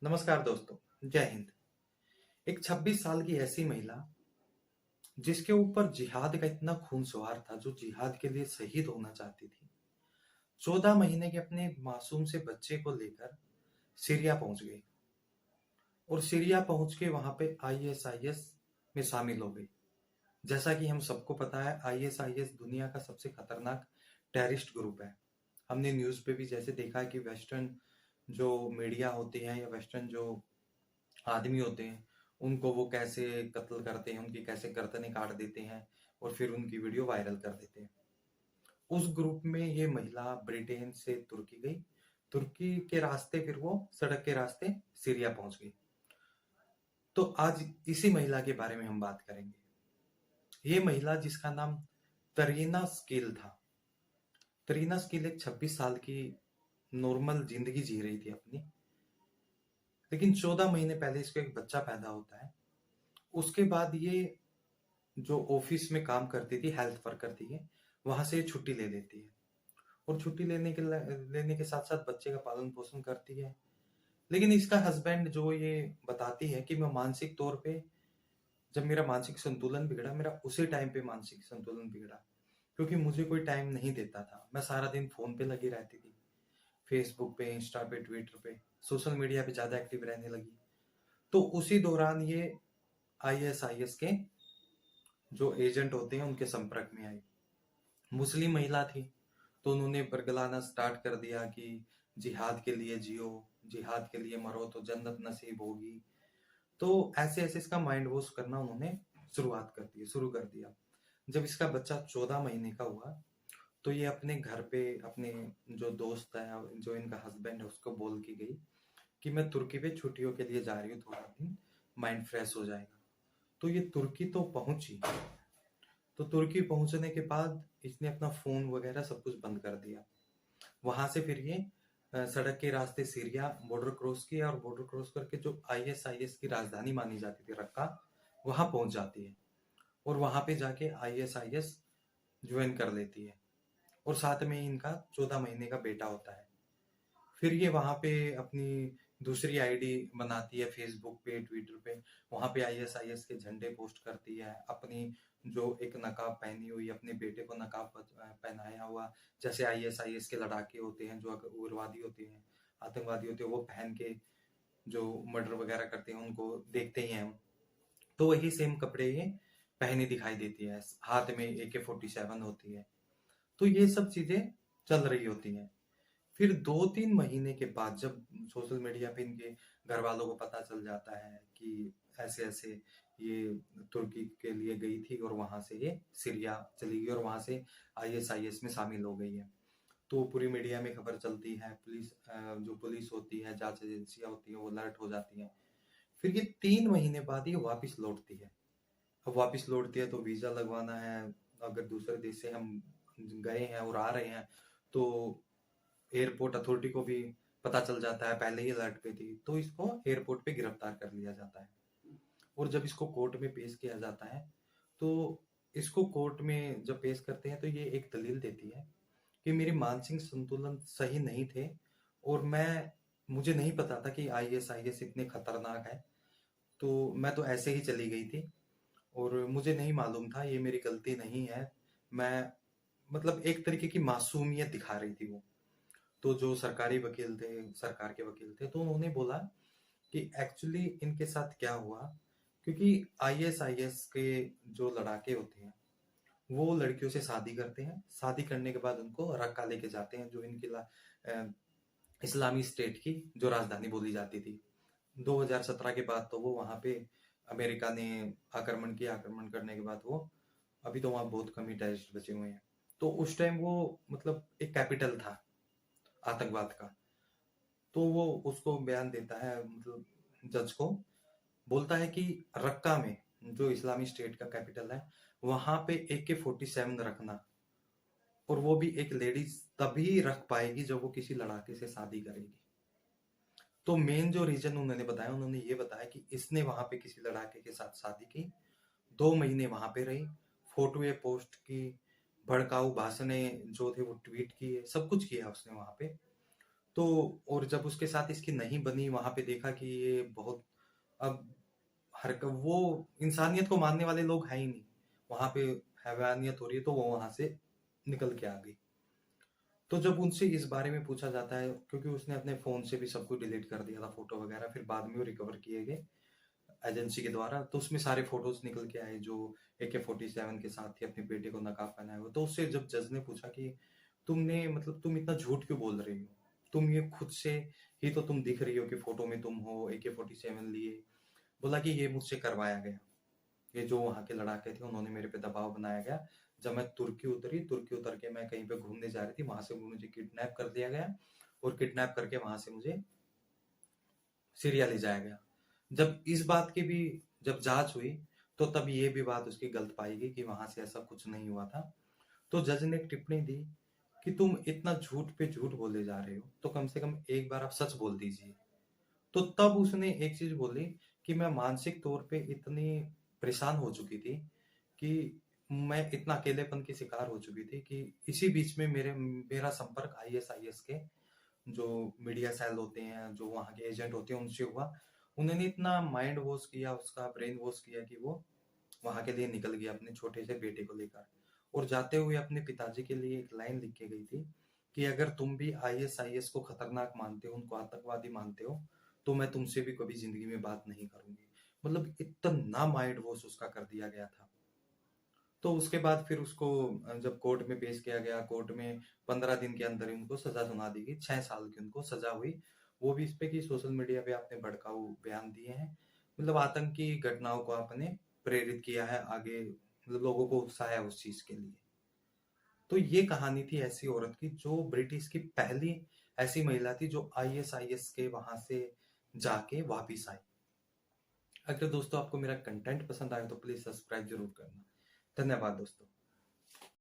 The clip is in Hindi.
नमस्कार दोस्तों, जय हिंद। एक 26 साल की ऐसी महिला जिसके ऊपर जिहाद का इतना खून सवार था, जो जिहाद के लिए शहीद होना चाहती थी, 14 महीने के अपने मासूम से बच्चे को लेकर सीरिया पहुंच गई और सीरिया पहुंच के वहां पे आईएसआईएस में शामिल हो गई। जैसा कि हम सबको पता है, आईएसआईएस दुनिया का सबसे खतरनाक टेररिस्ट ग्रुप है। हमने न्यूज पे भी जैसे देखा है कि वेस्टर्न जो मीडिया होते हैं या वेस्टर्न जो आदमी होते हैं, उनको वो कैसे कत्ल करते हैं, उनकी कैसे गर्दनें काट देते हैं और फिर उनकी वीडियो वायरल कर देते हैं। उस ग्रुप में ये महिला ब्रिटेन से तुर्की गई। तुर्की के रास्ते फिर वो सड़क के रास्ते सीरिया पहुंच गई। तो आज इसी महिला के बारे में हम बात करेंगे। ये महिला जिसका नाम तरीना स्किल था। तरीना स्किल एक 26 साल की नॉर्मल जिंदगी जी रही थी अपनी, लेकिन 14 महीने पहले इसको एक बच्चा पैदा होता है। उसके बाद ये जो ऑफिस में काम करती थी, हेल्थ वर्कर थी, वहां से छुट्टी ले लेती है और छुट्टी लेने के साथ साथ बच्चे का पालन पोषण करती है। लेकिन इसका हस्बैंड जो ये बताती है कि मैं मानसिक तौर पे, जब मेरा मानसिक संतुलन बिगड़ा, मेरा उसी टाइम पे मानसिक संतुलन बिगड़ा, क्योंकि मुझे कोई टाइम नहीं देता था। मैं सारा दिन फोन पे लगी रहती थी, फेसबुक पे, इंस्टा पे, ट्विटर पे, सोशल मीडिया पे ज्यादा एक्टिव रहने लगी। तो उसी दौरान ये आईएसआईएस के जो एजेंट होते हैं उनके संपर्क में आई। मुस्लिम महिला थी, तो उन्होंने बरगलाना स्टार्ट कर दिया कि जिहाद के लिए जियो, जिहाद के लिए मरो तो जन्नत नसीब होगी। तो ऐसे ऐसे इसका माइंड वॉश करना उन्होंने शुरू कर दिया। जब इसका बच्चा 14 महीने का हुआ, तो ये अपने घर पे अपने जो दोस्त है, जो इनका हस्बैंड है, उसको बोल के गई कि मैं तुर्की पे छुट्टियों के लिए जा रही हूँ, थोड़ा दिन माइंड फ्रेश हो जाएगा। तो ये तुर्की तो पहुंची। तो तुर्की पहुंचने के बाद इसने अपना फोन वगैरह सब कुछ बंद कर दिया। वहां से फिर ये सड़क के रास्ते सीरिया बॉर्डर क्रॉस किया और बॉर्डर क्रॉस करके जो आईएसआईएस की राजधानी मानी जाती थी, रक्का, वहां पहुंच जाती है और वहां पे जाके आईएसआईएस ज्वाइन कर लेती है और साथ में ही इनका 14 महीने का बेटा होता है। फिर ये वहां पे अपनी दूसरी आईडी बनाती है, फेसबुक पे, ट्विटर पे। वहां पे आईएसआईएस के झंडे पोस्ट करती है, अपनी जो एक नकाब पहनी हुई, अपने बेटे को नकाब पहनाया हुआ, जैसे आईएसआईएस के लड़ाके होते हैं, जो उग्रवादी होते हैं, आतंकवादी होते हैं, वो पहन के जो मर्डर वगैरह करते हैं उनको देखते ही हैं हम। तो वही सेम कपड़े ये पहनी दिखाई देती है, हाथ में AK-47 होती है। तो ये सब चीजें चल रही होती हैं। फिर 2-3 महीने के बाद जब सोशल मीडिया पे इनके घर वालों को पता चल जाता है कि ऐसे ऐसे ये तुर्की के लिए गई थी और वहां से ये सीरिया चली गई और वहां से आईएसआईएस में शामिल हो गई है, तो पूरी मीडिया में खबर चलती है। जो पुलिस होती है, जांच एजेंसियां होती है, वो अलर्ट हो जाती हैं। फिर ये 3 महीने बाद ये वापिस लौटती है। अब वापिस लौटती है तो वीजा लगवाना है। अगर दूसरे देश से हम गए हैं और आ रहे हैं, तो एयरपोर्ट अथॉरिटी को भी पता चल जाता है, पहले ही अलर्ट पे थी, तो इसको एयरपोर्ट पे गिरफ्तार कर लिया जाता है। और जब इसको कोर्ट में पेश किया जाता है, तो इसको कोर्ट में जब पेश करते हैं तो ये एक दलील देती है कि मेरे मानसिक संतुलन सही नहीं थे और मुझे नहीं पता था कि आईएसआईएस इतने खतरनाक है, तो मैं तो ऐसे ही चली गई थी और मुझे नहीं मालूम था, ये मेरी गलती नहीं है। मैं मतलब एक तरीके की मासूमियत दिखा रही थी वो। तो जो सरकारी वकील थे, सरकार के वकील थे, तो उन्होंने बोला कि एक्चुअली इनके साथ क्या हुआ, क्योंकि आईएसआईएस के जो लड़ाके होते हैं, वो लड़कियों से शादी करते हैं। शादी करने के बाद उनको रक्का लेके जाते हैं, जो इस्लामी स्टेट की जो राजधानी बोली जाती थी। 2017 के बाद तो वो वहां पे अमेरिका ने आक्रमण करने के बाद वो, अभी तो वहां बहुत कम ही टेररिस्ट बचे हुए हैं। तो उस टाइम वो मतलब एक कैपिटल था आतंकवाद का। तो वो उसको बयान देता है, मतलब जज को बोलता है कि रक्का में, जो इस्लामी स्टेट का कैपिटल है, वहां पे AK-47 रखना, और वो भी एक लेडीज तभी रख पाएगी जब वो किसी लड़ाके से शादी करेगी। तो मेन जो रीजन उन्होंने बताया, उन्होंने ये बताया कि इसने वहां पे किसी लड़ाके के साथ शादी की, 2 महीने वहां पे रही, फोटोए पोस्ट की, भड़काऊ भाषणें जो थे वो ट्वीट किए, सब कुछ किया उसने वहां पे। तो और जब उसके साथ इसकी नहीं बनी, वहां पे देखा कि ये बहुत अब वो इंसानियत को मानने वाले लोग हैं ही नहीं, वहां पे हैवानियत हो रही है, तो वो वहां से निकल के आ गई। तो जब उनसे इस बारे में पूछा जाता है, क्योंकि उसने अपने फोन से भी सब कुछ डिलीट कर दिया था, फोटो वगैरह, फिर बाद में वो रिकवर किए गए एजेंसी के द्वारा, तो उसमें सारे फोटोज निकल के आए जो AK-47 के साथ थी, अपने बेटे को नकाब पहनाए हुए। तो उससे जब जज ने पूछा कि तुमने मतलब तुम इतना झूठ क्यों बोल रही हो, तुम ये खुद से ही तो तुम दिख रही हो कि फोटो में तुम हो AK-47 लिए। बोला कि ये मुझसे करवाया गया, ये जो वहां के लड़ाके थे उन्होंने मेरे पे दबाव बनाया गया। जब मैं तुर्की उतर के मैं कहीं पे घूमने जा रही थी, वहां से मुझे किडनैप कर दिया गया और किडनैप करके वहां से मुझे सीरिया ले जाया गया। जब इस बात की भी जब जांच हुई, तो तब ये भी बात उसकी गलत पाई गई कि वहां से ऐसा कुछ नहीं हुआ था। तो जज ने एक टिप्पणी दी कि तुम इतना झूठ पे झूठ बोले जा रहे हो, तो कम से कम एक बार आप सच बोल दीजिए। तो तब उसने एक चीज बोली कि मैं मानसिक तौर पे इतनी परेशान हो चुकी थी कि मैं इतना अकेलेपन की शिकार हो चुकी थी कि इसी बीच में मेरा संपर्क ISIS के जो मीडिया सेल होते हैं, जो वहाँ के एजेंट होते हैं, उनसे हुआ। उन्होंने इतना माइंड वॉश किया, उसका ब्रेन वॉश किया कि वो वहाँ के लिए निकल गया अपने छोटे से बेटे को लेकर। और जाते हुए अपने पिताजी के लिए एक लाइन लिख के गई थी कि अगर तुम भी ISIS को खतरनाक मानते हो, उनको आतंकवादी मानते हो, तो मैं तुमसे भी कभी जिंदगी में बात नहीं करूंगी। मतलब इतना माइंड वॉश उसका कर दिया गया था। तो उसके बाद फिर उसको जब कोर्ट में पेश किया गया, कोर्ट में 15 दिन के अंदर ही उनको सजा सुना दी गई, 6 साल की उनको सजा हुई। वो भी इस पे कि सोशल मीडिया पे आपने भड़काऊ बयान दिए हैं, मतलब आतंकी घटनाओं को आपने प्रेरित किया है आगे, मतलब लोगों को उकसाया उस चीज के लिए। तो ये कहानी थी ऐसी औरत की जो ब्रिटिश की पहली ऐसी महिला थी जो ISIS के वहां से जाके वापिस आई। अगर दोस्तों आपको मेरा कंटेंट पसंद आए तो प्लीज सब्सक्राइब जरूर करना। धन्यवाद दोस्तों।